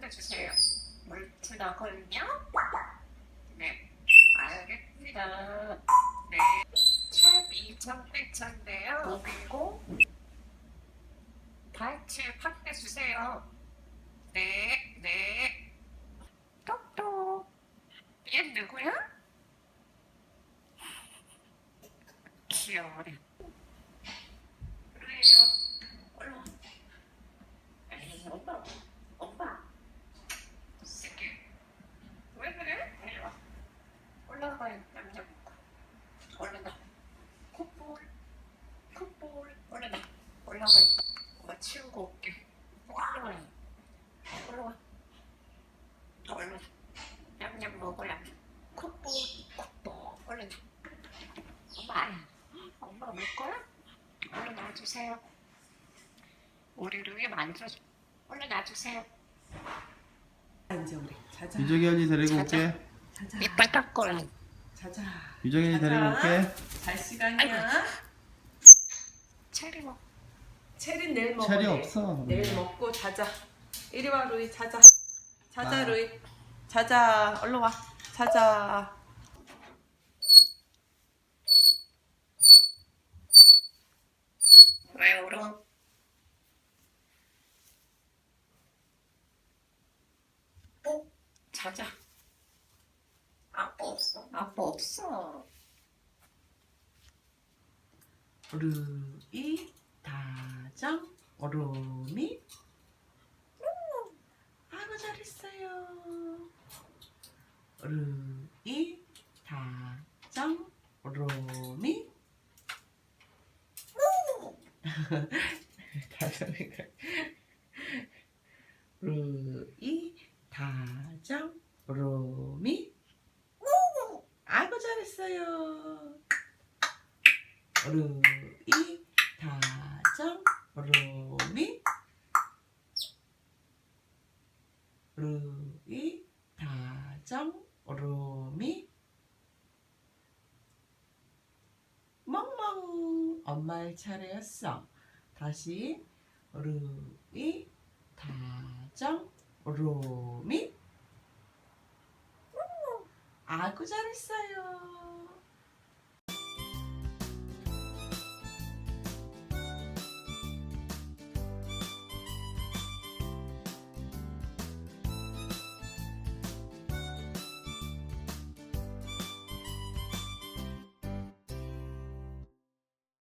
주세요. 물투나 걸려? 네, 알겠습니다. 네, 채미정대차인데요. 그리고 발치 확대주세요. 네, 네. 똑똑. 얘 누구야? 귀여워라. 그래요. 올라와. 에이, 오빠. 새끼. 왜 그래? 이리 와. 올라가요, 남자 먹고. 올라가. 콧볼. 올라가. 올라가요. 엄마 치우고 올게. 올라와요. 올라와. 올라가. 냠냠 먹어라. 콧볼. 올라가. 엄마 올 거야? 얼른 놔주세요. 우리 루이 만져줘. 얼른 놔주세요. 이제 우리 자자. 유정이 언니 데리고 자자. 올게. 자자. 이빨 닦거라. 자자. 유정이 언니 데리고 올게. 잘 시간이야. 체리 먹. 체리 내일 먹어. 체리 없어. 내일 먹고 자자. 이리 와 루이 자자. 자자 아. 루이. 자자. 얼른 와. 자자. 왜 울어? 자자. 아빠 없어. 루이 다정 로미. 아이고 잘했어요. 루이 다정 로미. 다정이가 루이 다정 로미. 아이고 잘했어요. 루이 다정 로미. 루이 다정 로미. 멍멍 엄마의 차례였어. 다시 루이 다정 로미. 아이고 잘했어요.